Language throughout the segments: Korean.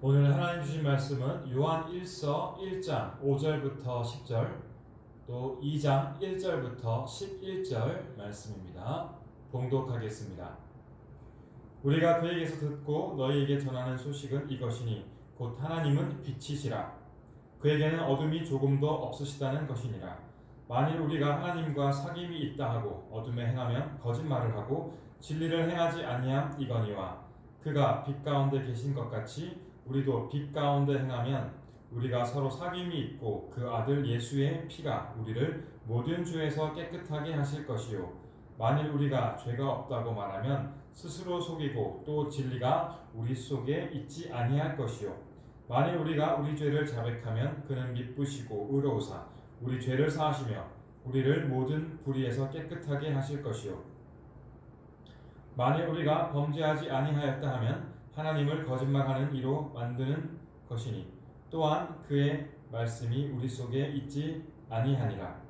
오늘 하나님 주신 말씀은 요한 1서 1장 5절부터 10절, 또 2장 1절부터 11절 말씀입니다. 봉독하겠습니다. 우리가 그에게서 듣고 너희에게 전하는 소식은 이것이니 곧 하나님은 빛이시라. 그에게는 어둠이 조금도 없으시다는 것이니라. 만일 우리가 하나님과 사귐이 있다 하고 어둠에 행하면 거짓말을 하고 진리를 행하지 아니함 이거니와, 그가 빛 가운데 계신 것 같이 우리도 빛 가운데 행하면 우리가 서로 사귐이 있고 그 아들 예수의 피가 우리를 모든 죄에서 깨끗하게 하실 것이요, 만일 우리가 죄가 없다고 말하면 스스로 속이고 또 진리가 우리 속에 있지 아니할 것이요, 만일 우리가 우리 죄를 자백하면 그는 미쁘시고 의로우사 우리 죄를 사하시며 우리를 모든 불의에서 깨끗하게 하실 것이요, 만일 우리가 범죄하지 아니하였다 하면 하나님을 거짓말하는 이로 만드는 것이니 또한 그의 말씀이 우리 속에 있지 아니하니라.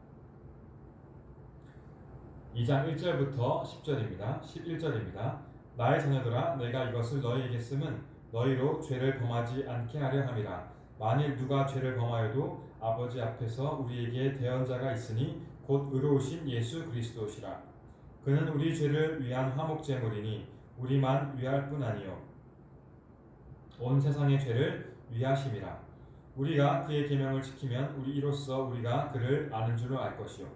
2장 1절부터 10절입니다. 11절입니다. 나의 자녀들아, 내가 이것을 너희에게 쓰면 너희로 죄를 범하지 않게 하려 함이라. 만일 누가 죄를 범하여도 아버지 앞에서 우리에게 대언자가 있으니 곧 의로우신 예수 그리스도시라. 그는 우리 죄를 위한 화목제물이니 우리만 위할 뿐 아니요 온 세상의 죄를 위하심이라. 우리가 그의 계명을 지키면 우리 이로써 우리가 그를 아는 줄을 알 것이요,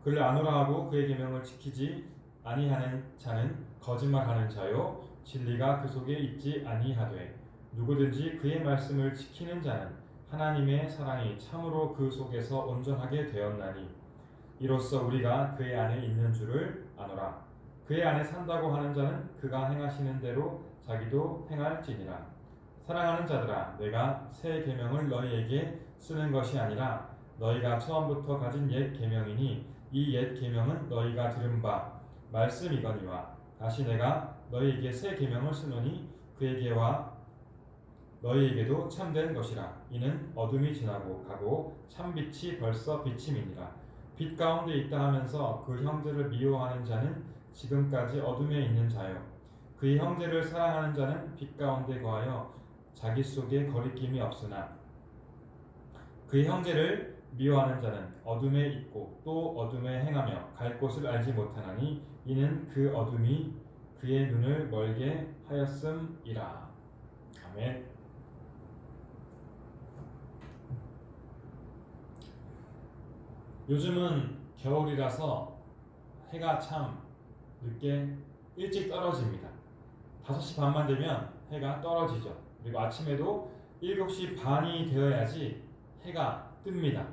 그를 아노라 하고 그의 계명을 지키지 아니하는 자는 거짓말하는 자요 진리가 그 속에 있지 아니하되, 누구든지 그의 말씀을 지키는 자는 하나님의 사랑이 참으로 그 속에서 온전하게 되었나니, 이로써 우리가 그의 안에 있는 줄을 아노라. 그의 안에 산다고 하는 자는 그가 행하시는 대로 자기도 행할지니라. 사랑하는 자들아, 내가 새 계명을 너희에게 쓰는 것이 아니라 너희가 처음부터 가진 옛 계명이니 이 옛 계명은 너희가 들은 바 말씀이거니와, 다시 내가 너희에게 새 계명을 쓰노니 그에게와 너희에게도 참된 것이라. 이는 어둠이 지나고 가고 참빛이 벌써 비침이니라. 빛 가운데 있다 하면서 그 형제를 미워하는 자는 지금까지 어둠에 있는 자요, 그의 형제를 사랑하는 자는 빛 가운데 거하여 자기 속에 거리낌이 없으나, 그의 형제를 미워하는 자는 어둠에 있고 또 어둠에 행하며 갈 곳을 알지 못하나니, 이는 그 어둠이 그의 눈을 멀게 하였음이라. 아멘. 요즘은 겨울이라서 해가 참 늦게 일찍 떨어집니다. 5시 반만 되면 해가 떨어지죠. 그리고 아침에도 7시 반이 되어야지 해가 뜹니다.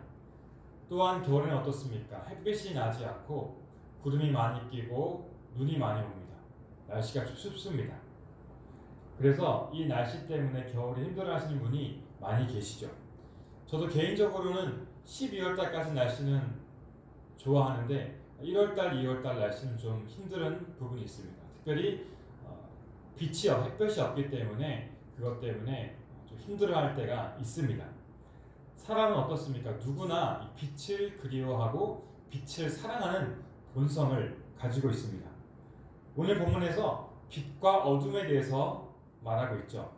또한 겨울에는 어떻습니까? 햇빛이 나지 않고 구름이 많이 끼고 눈이 많이 옵니다. 날씨가 춥습니다. 그래서 이 날씨 때문에 겨울에 힘들어하시는 분이 많이 계시죠. 저도 개인적으로는 12월 달까지 날씨는 좋아하는데 1월달, 2월달 날씨는 좀 힘든 부분이 있습니다. 특별히 햇볕이 없기 때문에 그것 때문에 좀 힘들어할 때가 있습니다. 사람은 어떻습니까? 누구나 빛을 그리워하고 빛을 사랑하는 본성을 가지고 있습니다. 오늘 본문에서 빛과 어둠에 대해서 말하고 있죠.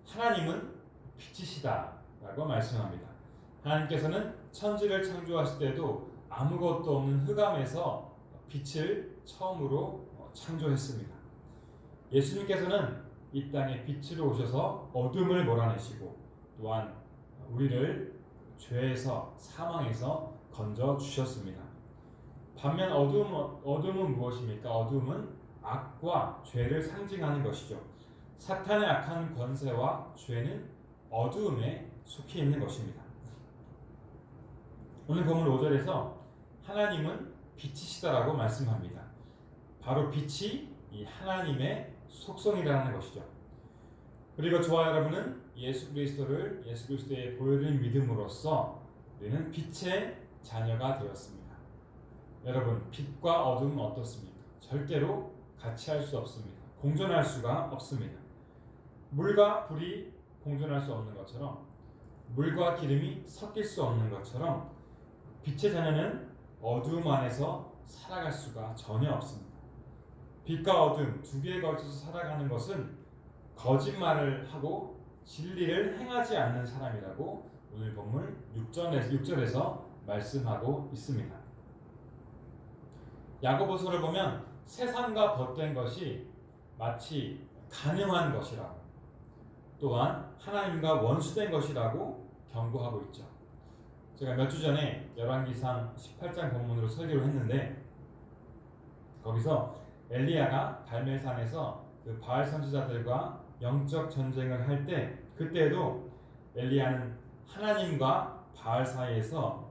하나님은 빛이시다 라고 말씀합니다. 하나님께서는 천지를 창조하실 때도 아무것도 없는 흑암에서 빛을 처음으로 창조했습니다. 예수님께서는 이 땅에 빛으로 오셔서 어둠을 몰아내시고 또한 우리를 죄에서 사망에서 건져 주셨습니다. 반면 어둠은 무엇입니까? 어둠은 악과 죄를 상징하는 것이죠. 사탄의 악한 권세와 죄는 어두움에 속해 있는 것입니다. 오늘 본문 5절에서 하나님은 빛이시다라고 말씀합니다. 바로 빛이 이 하나님의 속성이라는 것이죠. 그리고 저와 여러분은 예수 그리스도의 보혈을 믿음으로써 우리는 빛의 자녀가 되었습니다. 여러분, 빛과 어둠은 어떻습니까? 절대로 같이 할 수 없습니다. 공존할 수가 없습니다. 물과 불이 공존할 수 없는 것처럼, 물과 기름이 섞일 수 없는 것처럼 빛의 자녀는 어두움 안에서 살아갈 수가 전혀 없습니다. 빛과 어둠 두 개에 걸쳐서 살아가는 것은 거짓말을 하고 진리를 행하지 않는 사람이라고 오늘 본문 6절에서 말씀하고 있습니다. 야고보서를 보면 세상과 벗된 것이 마치 가능한 것이라고, 또한 하나님과 원수된 것이라고 경고하고 있죠. 제가 몇 주 전에 열왕기상 18장 본문으로 설교를 했는데, 거기서 엘리야가 갈멜산에서 그 바알 선지자들과 영적 전쟁을 할 때, 그때도 엘리야는 하나님과 바알 사이에서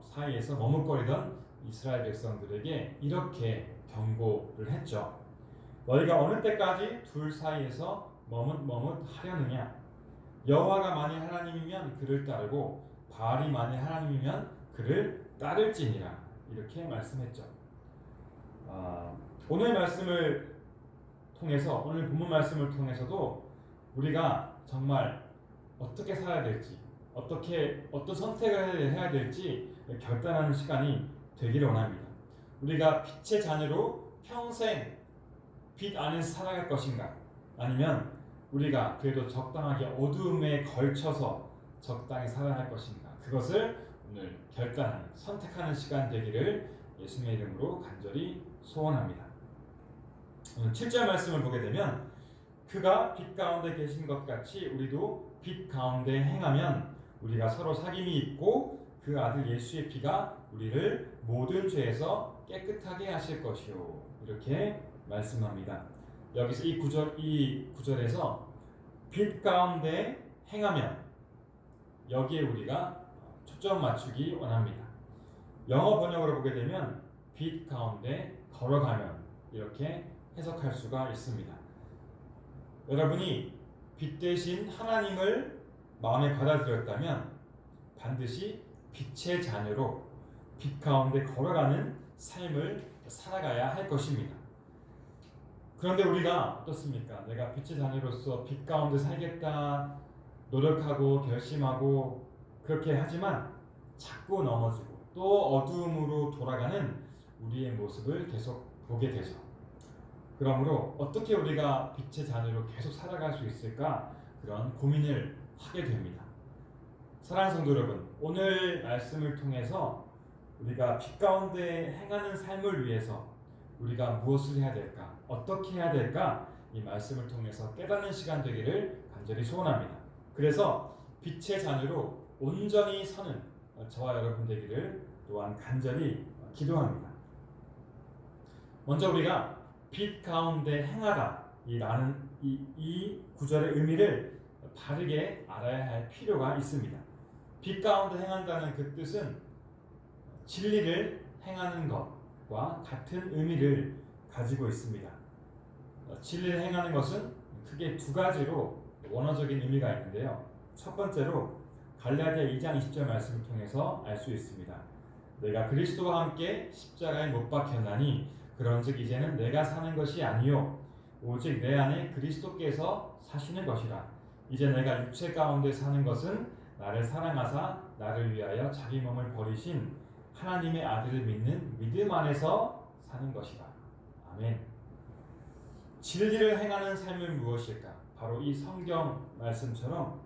머뭇거리던 이스라엘 백성들에게 이렇게 경고를 했죠. 너희가 어느 때까지 둘 사이에서 머뭇하려느냐? 여호와가 만일 하나님이면 그를 따르고 바알이 만일 하나님이면 그를 따를지니라. 이렇게 말씀했죠. 오늘 말씀을 통해서, 오늘 본문 말씀을 통해서도 우리가 정말 어떻게 살아야 될지, 어떤 선택을 해야 될지 결단하는 시간이 되기를 원합니다. 우리가 빛의 자녀로 평생 빛 안에서 살아갈 것인가, 아니면 우리가 그래도 적당하게 어두움에 걸쳐서 적당히 살아갈 것인가, 그것을 오늘 결단하는, 선택하는 시간 되기를 예수님의 이름으로 간절히 소원합니다. 오늘 7절 말씀을 보게 되면 그가 빛 가운데 계신 것 같이 우리도 빛 가운데 행하면 우리가 서로 사귐이 있고 그 아들 예수의 피가 우리를 모든 죄에서 깨끗하게 하실 것이요. 이렇게 말씀합니다. 여기서 이 구절에서 빛 가운데 행하면, 여기에 우리가 초점 맞추기 원합니다. 영어 번역으로 보게 되면 빛 가운데 걸어가면, 이렇게 해석할 수가 있습니다. 여러분이 빛 대신 하나님을 마음에 받아들였다면 반드시 빛의 자녀로 빛 가운데 걸어가는 삶을 살아가야 할 것입니다. 그런데 우리가 어떻습니까? 내가 빛의 자녀로서 빛 가운데 살겠다 노력하고 결심하고 그렇게 하지만 자꾸 넘어지고 또 어두움으로 돌아가는 우리의 모습을 계속 보게 되죠. 그러므로 어떻게 우리가 빛의 자녀로 계속 살아갈 수 있을까? 그런 고민을 하게 됩니다. 사랑하는 성도 여러분, 오늘 말씀을 통해서 우리가 빛 가운데 행하는 삶을 위해서 우리가 무엇을 해야 될까? 어떻게 해야 될까? 이 말씀을 통해서 깨닫는 시간 되기를 간절히 소원합니다. 그래서 빛의 자녀로 온전히 서는 저와 여러분 되기를 또한 간절히 기도합니다. 먼저 우리가 빛 가운데 행하다 이 구절의 의미를 바르게 알아야 할 필요가 있습니다. 빛 가운데 행한다는 그 뜻은 진리를 행하는 것과 같은 의미를 가지고 있습니다. 진리를 행하는 것은 크게 두 가지로 원어적인 의미가 있는데요. 첫 번째로 갈라디아 2장 20절 말씀을 통해서 알 수 있습니다. 내가 그리스도와 함께 십자가에 못 박혔나니 그런즉 이제는 내가 사는 것이 아니요 오직 내 안에 그리스도께서 사시는 것이라. 이제 내가 육체 가운데 사는 것은 나를 사랑하사 나를 위하여 자기 몸을 버리신 하나님의 아들을 믿는 믿음 안에서 사는 것이다. 아멘. 진리를 행하는 삶은 무엇일까? 바로 이 성경 말씀처럼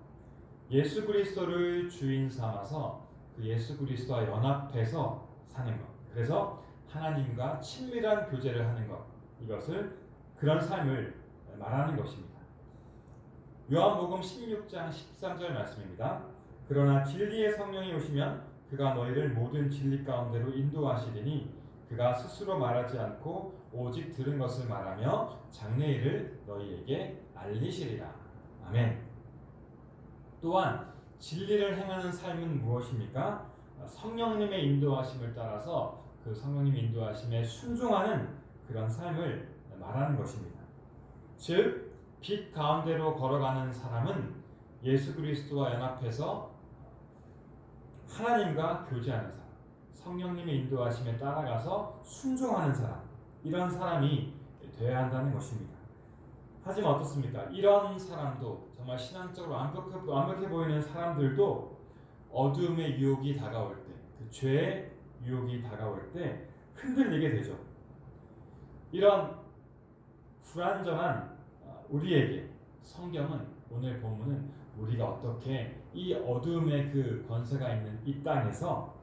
예수 그리스도를 주인 삼아서 그 예수 그리스도와 연합해서 사는 것. 그래서 하나님과 친밀한 교제를 하는 것. 이것을 그런 삶을 말하는 것입니다. 요한복음 16장 13절 말씀입니다. 그러나 진리의 성령이 오시면 그가 너희를 모든 진리 가운데로 인도하시리니 그가 스스로 말하지 않고 오직 들은 것을 말하며 장래일을 너희에게 알리시리라. 아멘. 또한 진리를 행하는 삶은 무엇입니까? 성령님의 인도하심을 따라서 그 성령님의 인도하심에 순종하는 그런 삶을 말하는 것입니다. 즉, 빛 가운데로 걸어가는 사람은 예수 그리스도와 연합해서 하나님과 교제하는 사람, 성령님의 인도하심에 따라가서 순종하는 사람, 이런 사람이 되어야 한다는 것입니다. 하지만 어떻습니까? 이런 사람도, 정말 신앙적으로 완벽해 보이는 사람들도 어두움의 유혹이 다가올 때, 그 죄의 유혹이 다가올 때 흔들리게 되죠. 이런 불완전한 우리에게 성경은, 오늘 본문은 우리가 어떻게 이 어둠의 그 권세가 있는 이 땅에서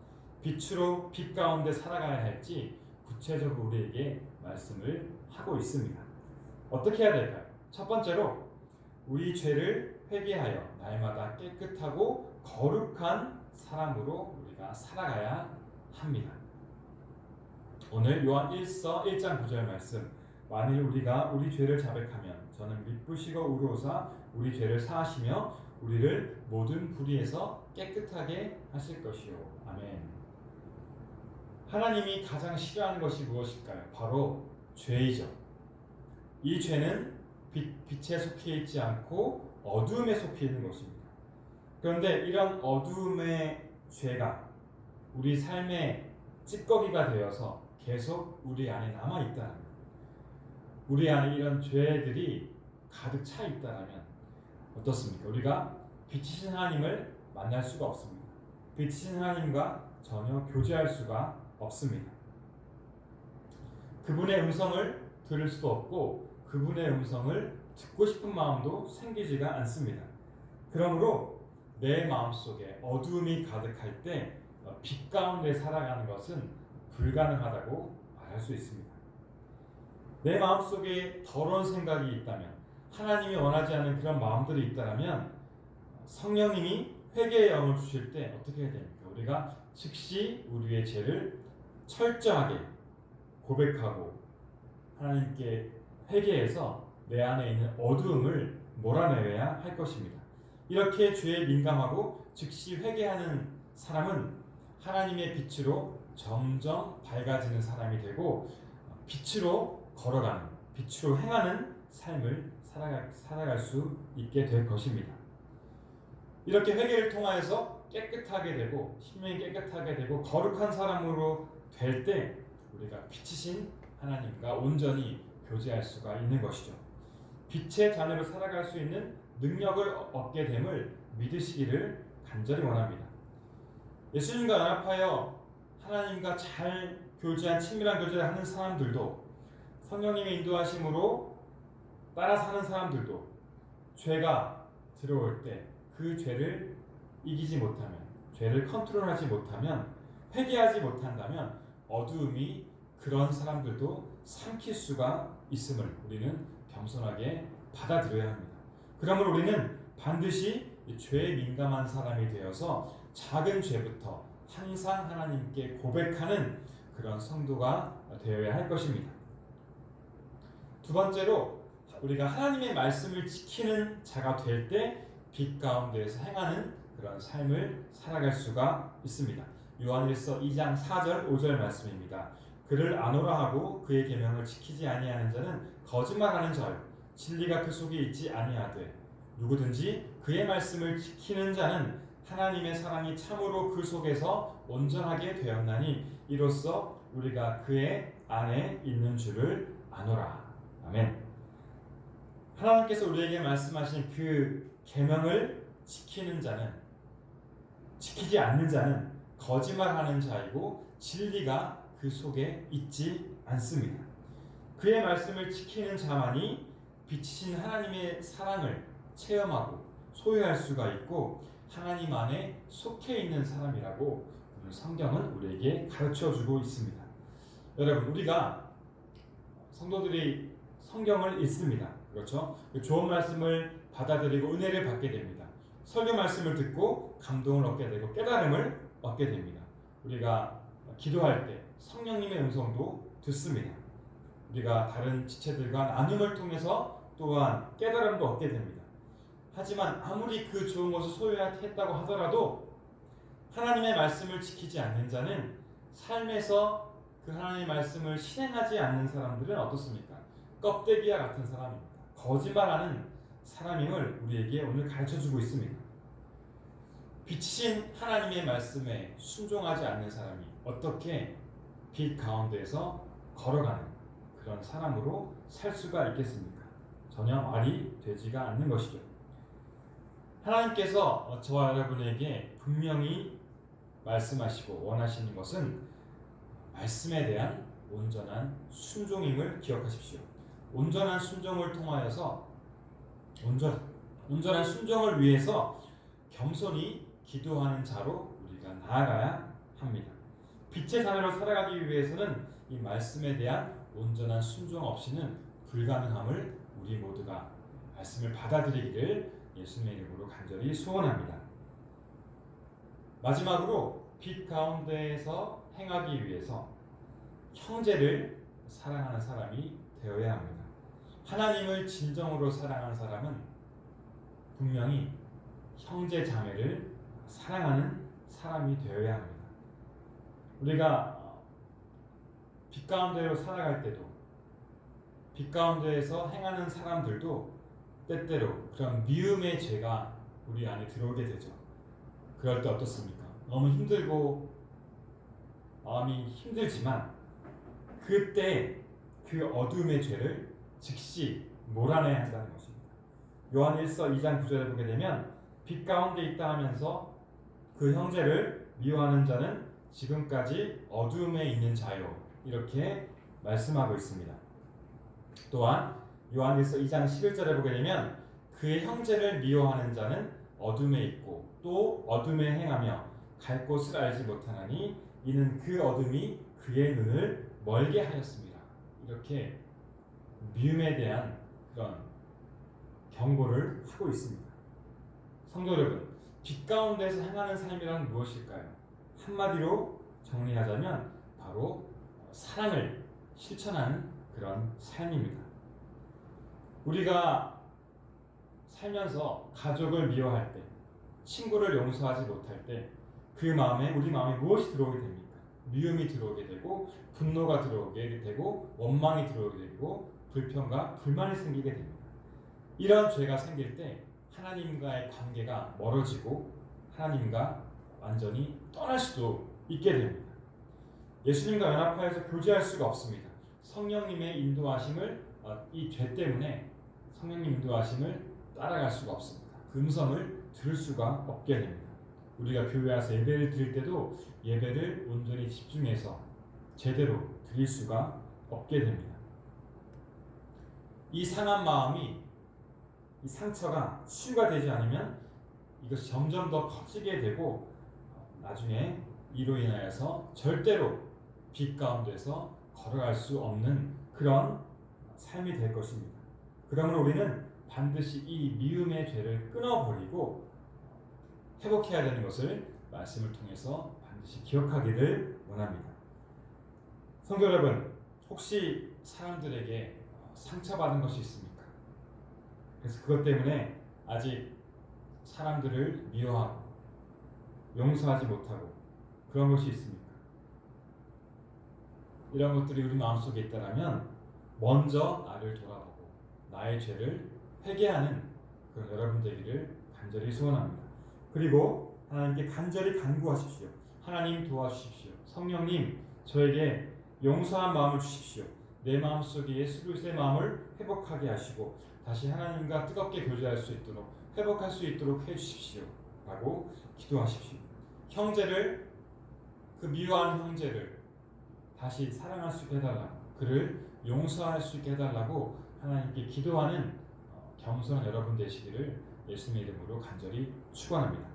빛으로 빛 가운데 살아가야 할지 구체적으로 우리에게 말씀을 하고 있습니다. 어떻게 해야 될까요? 첫 번째로 우리 죄를 회개하여 날마다 깨끗하고 거룩한 사람으로 우리가 살아가야 합니다. 오늘 요한 1서 1장 9절 말씀, 만일 우리가 우리 죄를 자백하면 저는 미쁘시고 의로우사 우리 죄를 사하시며 우리를 모든 불의에서 깨끗하게 하실 것이요. 아멘. 하나님이 가장 싫어하는 것이 무엇일까요? 바로 죄이죠. 이 죄는 빛에 속해 있지 않고 어둠에 속해 있는 것입니다. 그런데 이런 어둠의 죄가 우리 삶의 찌꺼기가 되어서 계속 우리 안에 남아 있다는, 우리 안에 이런 죄들이 가득 차 있다면 어떻습니까? 우리가 빛이신 하나님을 만날 수가 없습니다. 빛이신 하나님과 전혀 교제할 수가 없습니다. 그분의 음성을 들을 수도 없고 그분의 음성을 듣고 싶은 마음도 생기지가 않습니다. 그러므로 내 마음속에 어둠이 가득할 때 빛 가운데 살아가는 것은 불가능하다고 말할 수 있습니다. 내 마음속에 더러운 생각이 있다면, 하나님이 원하지 않는 그런 마음들이 있다면 성령님이 회개의 영을 주실 때 어떻게 해야 됩니까? 우리가 즉시 우리의 죄를 철저하게 고백하고 하나님께 회개해서 내 안에 있는 어두움을 몰아내야 할 것입니다. 이렇게 죄에 민감하고 즉시 회개하는 사람은 하나님의 빛으로 점점 밝아지는 사람이 되고 빛으로 걸어가는, 빛으로 행하는 삶을 살아갈 수 있게 될 것입니다. 이렇게 회개를 통하여서 깨끗하게 되고 심령이 깨끗하게 되고 거룩한 사람으로 될 때 우리가 빛이신 하나님과 온전히 교제할 수가 있는 것이죠. 빛의 자녀로 살아갈 수 있는 능력을 얻게 됨을 믿으시기를 간절히 원합니다. 예수님과 연합하여 하나님과 잘 교제한 친밀한 교제를 하는 사람들도, 성령님의 인도하심으로 따라 사는 사람들도 죄가 들어올 때 그 죄를 이기지 못하면, 죄를 컨트롤하지 못하면, 회개하지 못한다면 어두움이 그런 사람들도 삼킬 수가 있음을 우리는 겸손하게 받아들여야 합니다. 그러므로 우리는 반드시 죄에 민감한 사람이 되어서 작은 죄부터 항상 하나님께 고백하는 그런 성도가 되어야 할 것입니다. 두 번째로 우리가 하나님의 말씀을 지키는 자가 될 때 빛 가운데에서 행하는 그런 삶을 살아갈 수가 있습니다. 요한일서 2장 4절 5절 말씀입니다. 그를 아노라 하고 그의 계명을 지키지 아니하는 자는 거짓말하는 자요 진리가 그 속에 있지 아니하되 누구든지 그의 말씀을 지키는 자는 하나님의 사랑이 참으로 그 속에서 온전하게 되었나니 이로써 우리가 그의 안에 있는 줄을 아노라. 아멘. 하나님께서 우리에게 말씀하신 그 계명을 지키는 자는, 지키지 않는 자는 거짓말하는 자이고 진리가 그 속에 있지 않습니다. 그의 말씀을 지키는 자만이 빛이신 하나님의 사랑을 체험하고 소유할 수가 있고 하나님 안에 속해 있는 사람이라고 오늘 성경은 우리에게 가르쳐주고 있습니다. 여러분, 우리가 성도들이 성경을 읽습니다. 그렇죠? 좋은 말씀을 받아들이고 은혜를 받게 됩니다. 설교 말씀을 듣고 감동을 얻게 되고 깨달음을 얻게 됩니다. 우리가 기도할 때 성령님의 음성도 듣습니다. 우리가 다른 지체들과 나눔을 통해서 또한 깨달음도 얻게 됩니다. 하지만 아무리 그 좋은 것을 소유했다고 하더라도 하나님의 말씀을 지키지 않는 자는, 삶에서 그 하나님의 말씀을 실행하지 않는 사람들은 어떻습니까? 껍데기와 같은 사람입니다. 거짓말하는 사람임을 우리에게 오늘 가르쳐주고 있습니다. 빛이신 하나님의 말씀에 순종하지 않는 사람이 어떻게 빛 가운데에서 걸어가는 그런 사람으로 살 수가 있겠습니까? 전혀 말이 되지가 않는 것이죠. 하나님께서 저와 여러분에게 분명히 말씀하시고 원하시는 것은 말씀에 대한 온전한 순종임을 기억하십시오. 온전한 순종을 통하여서 온전한 순종을 위해서 겸손히 기도하는 자로 우리가 나아가야 합니다. 빛의 자녀로 살아가기 위해서는 이 말씀에 대한 온전한 순종 없이는 불가능함을 우리 모두가 말씀을 받아들이기를 예수님의 이름으로 간절히 소원합니다. 마지막으로 빛 가운데에서 행하기 위해서 형제를 사랑하는 사람이 되어야 합니다. 하나님을 진정으로 사랑하는 사람은 분명히 형제 자매를 사랑하는 사람이 되어야 합니다. 우리가 빛 가운데로 살아갈 때도 빛 가운데에서 행하는 사람들도 때때로 그런 미움의 죄가 우리 안에 들어오게 되죠. 그럴 때 어떻습니까? 너무 힘들고 마음이 힘들지만 그때 그 어둠의 죄를 즉시 몰아내야 한다는 것입니다. 요한 1서 2장 9절에 보게 되면 빛 가운데 있다 하면서 그 형제를 미워하는 자는 지금까지 어둠에 있는 자요, 이렇게 말씀하고 있습니다. 또한 요한 1서 2장 11절에 보게 되면 그의 형제를 미워하는 자는 어둠에 있고 또 어둠에 행하며 갈 곳을 알지 못하나니 이는 그 어둠이 그의 눈을 멀게 하였습니다. 이렇게 미움에 대한 그런 경고를 하고 있습니다. 성도 여러분, 빛 가운데서 행하는 삶이란 무엇일까요? 한마디로 정리하자면 바로 사랑을 실천하는 그런 삶입니다. 우리가 살면서 가족을 미워할 때, 친구를 용서하지 못할 때 그 마음에 우리 마음에 무엇이 들어오게 됩니까? 미움이 들어오게 되고 분노가 들어오게 되고 원망이 들어오게 되고 불평과 불만이 생기게 됩니다. 이런 죄가 생길 때 하나님과의 관계가 멀어지고 하나님과 완전히 떠날 수도 있게 됩니다. 예수님과 연합하여서 교제할 수가 없습니다. 성령님의 인도하심을 이 죄 때문에 성령님 인도하심을 따라갈 수가 없습니다. 그 음성을 들을 수가 없게 됩니다. 우리가 교회 와서 예배를 드릴 때도 예배를 온전히 집중해서 제대로 드릴 수가 없게 됩니다. 이 상한 마음이, 이 상처가 치유가 되지 않으면 이것이 점점 더 커지게 되고 나중에 이로 인하여서 절대로 빛 가운데서 걸어갈 수 없는 그런 삶이 될 것입니다. 그러므로 우리는 반드시 이 미움의 죄를 끊어버리고 회복해야 되는 것을 말씀을 통해서 반드시 기억하기를 원합니다. 성도 여러분, 혹시 사람들에게 상처받은 것이 있습니까? 그래서 그것 때문에 아직 사람들을 미워하고 용서하지 못하고 그런 것이 있습니까? 이런 것들이 우리 마음속에 있다면 먼저 나를 돌아보고 나의 죄를 회개하는 그런 여러분 되기를 간절히 소원합니다. 그리고 하나님께 간절히 간구하십시오. 하나님 도와주십시오. 성령님, 저에게 용서한 마음을 주십시오. 내 마음속에 예수 그리스도의 마음을 회복하게 하시고 다시 하나님과 뜨겁게 교제할 수 있도록 회복할 수 있도록 해주십시오 라고 기도하십시오. 형제를, 그 미워한 형제를 다시 사랑할 수 있게 해달라고, 그를 용서할 수 있게 해달라고 하나님께 기도하는 겸손한 여러분 되시기를 예수님의 이름으로 간절히 축원합니다.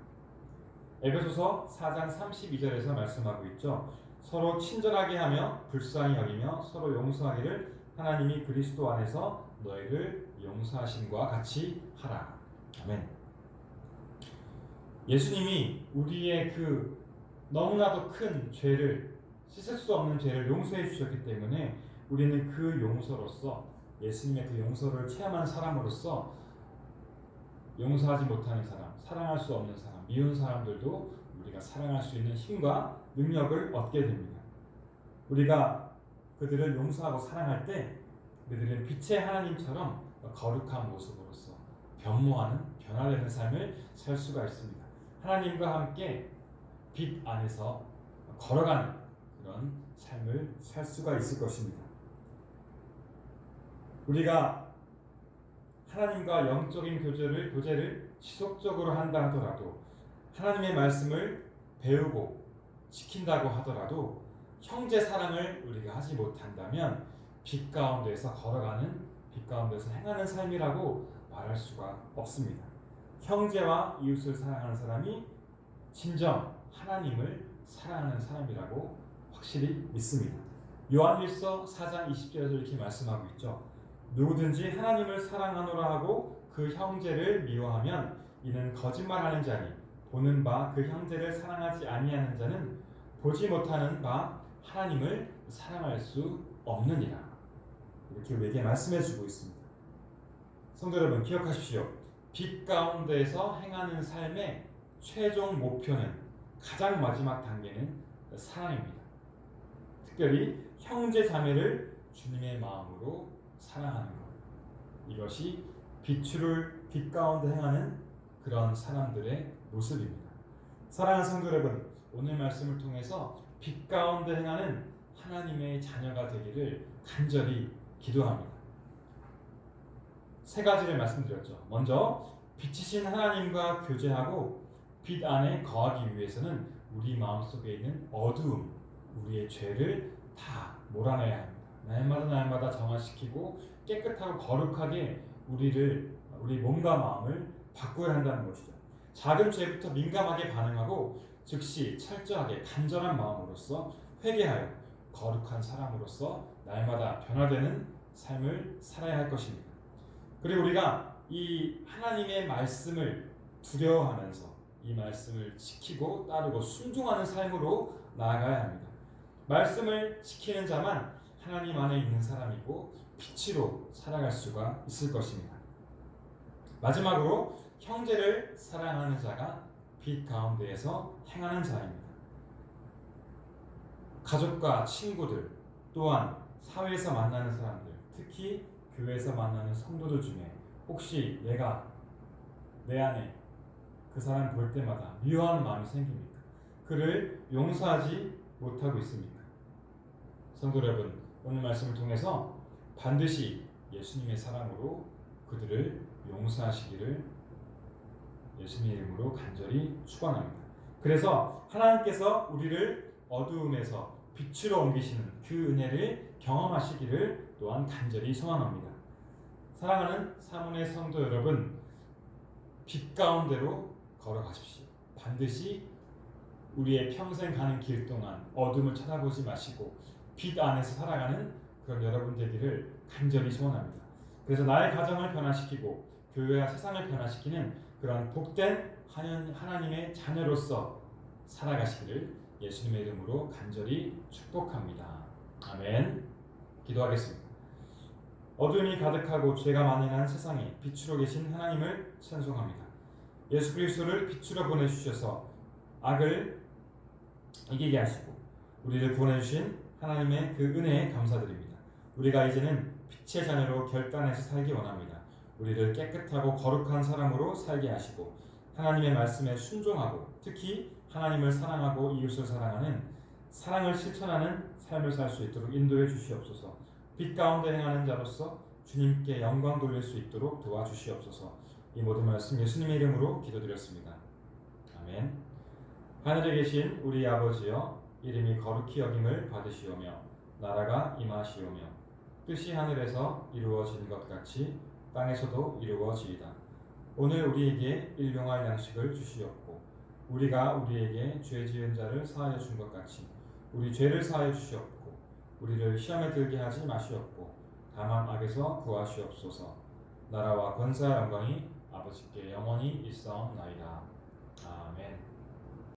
에베소서 4장 32절에서 말씀하고 있죠. 서로 친절하게 하며 불쌍히 여기며 서로 용서하기를 하나님이 그리스도 안에서 너희를 용서하심과 같이 하라. 아멘. 예수님이 우리의 그 너무나도 큰 죄를, 씻을 수 없는 죄를 용서해 주셨기 때문에 우리는 그 용서로서, 예수님의 그 용서를 체험한 사람으로서 용서하지 못하는 사람, 사랑할 수 없는 사람, 미운 사람들도 우리가 사랑할 수 있는 힘과 능력을 얻게 됩니다. 우리가 그들을 용서하고 사랑할 때 그들은 빛의 하나님처럼 거룩한 모습으로서 변모하는, 변화되는 삶을 살 수가 있습니다. 하나님과 함께 빛 안에서 걸어가는 그런 삶을 살 수가 있을 것입니다. 우리가 하나님과 영적인 교제를 지속적으로 한다 하더라도, 하나님의 말씀을 배우고 지킨다고 하더라도 형제 사랑을 우리가 하지 못한다면 빛 가운데서 걸어가는, 빛 가운데서 행하는 삶이라고 말할 수가 없습니다. 형제와 이웃을 사랑하는 사람이 진정 하나님을 사랑하는 사람이라고 확실히 믿습니다. 요한일서 4장 20절에서 이렇게 말씀하고 있죠. 누구든지 하나님을 사랑하노라 하고 그 형제를 미워하면 이는 거짓말하는 자니 보는 바 그 형제를 사랑하지 아니하는 자는 보지 못하는 바 하나님을 사랑할 수 없느니라. 이렇게 우리에게 말씀해 주고 있습니다. 성도 여러분, 기억하십시오. 빛 가운데에서 행하는 삶의 최종 목표는, 가장 마지막 단계는 사랑입니다. 특별히 형제 자매를 주님의 마음으로 사랑하는 것, 이것이 빛 가운데 행하는 그런 사람들의 모습입니다. 사랑하는 성도 여러분, 오늘 말씀을 통해서 빛 가운데 행하는 하나님의 자녀가 되기를 간절히 기도합니다. 세 가지를 말씀드렸죠. 먼저 빛이신 하나님과 교제하고 빛 안에 거하기 위해서는 우리 마음속에 있는 어두움, 우리의 죄를 다 몰아내야 합니다. 날마다 정화시키고 깨끗하고 거룩하게 우리 몸과 마음을 바꿔야 한다는 것이죠. 작은 죄부터 민감하게 반응하고 즉시 철저하게 간절한 마음으로서 회개하여 거룩한 사람으로서 날마다 변화되는 삶을 살아야 할 것입니다. 그리고 우리가 이 하나님의 말씀을 두려워하면서 이 말씀을 지키고 따르고 순종하는 삶으로 나아가야 합니다. 말씀을 지키는 자만 하나님 안에 있는 사람이고 빛으로 살아갈 수가 있을 것입니다. 마지막으로 형제를 사랑하는 자가 빛 가운데에서 행하는 자입니다. 가족과 친구들, 또한 사회에서 만나는 사람들, 특히 교회에서 만나는 성도들 중에 혹시 내가 내 안에 그 사람 볼 때마다 미워하는 마음이 생깁니까? 그를 용서하지 못하고 있습니까? 성도 여러분, 오늘 말씀을 통해서 반드시 예수님의 사랑으로 그들을 용서하시기를 예수님의 이름으로 간절히 축원합니다. 그래서 하나님께서 우리를 어두움에서 빛으로 옮기시는 그 은혜를 경험하시기를 또한 간절히 소망합니다. 사랑하는 사문의 성도 여러분, 빛 가운데로 걸어가십시오. 반드시 우리의 평생 가는 길 동안 어둠을 쳐다보지 마시고 빛 안에서 살아가는 그런 여러분 되기를 간절히 소원합니다. 그래서 나의 가정을 변화시키고 교회와 세상을 변화시키는 그런 복된 하나님의 자녀로서 살아가시기를 예수님의 이름으로 간절히 축복합니다. 아멘. 기도하겠습니다. 어둠이 가득하고 죄가 만연한 세상에 빛으로 계신 하나님을 찬송합니다. 예수 그리스도를 빛으로 보내주셔서 악을 이기게 하시고 우리를 구원해주신 하나님의 그 은혜에 감사드립니다. 우리가 이제는 빛의 자녀로 결단해서 살기 원합니다. 우리를 깨끗하고 거룩한 사람으로 살게 하시고 하나님의 말씀에 순종하고 특히 하나님을 사랑하고 이웃을 사랑하는 사랑을 실천하는 삶을 살 수 있도록 인도해 주시옵소서. 빛 가운데 행하는 자로서 주님께 영광 돌릴 수 있도록 도와주시옵소서. 이 모든 말씀 예수님의 이름으로 기도드렸습니다. 아멘. 하늘에 계신 우리 아버지여, 이름이 거룩히 여김을 받으시오며 나라가 임하시오며 뜻이 하늘에서 이루어진 것 같이 땅에서도 이루어지이다. 오늘 우리에게 일용할 양식을 주시옵고 우리가 우리에게 죄 지은 자를 사하여 준 것 같이 우리 죄를 사하여 주시옵고 우리를 시험에 들게 하지 마시옵고 다만 악에서 구하시옵소서. 나라와 권세와 영광이 아버지께 영원히 있사옵나이다. 아멘.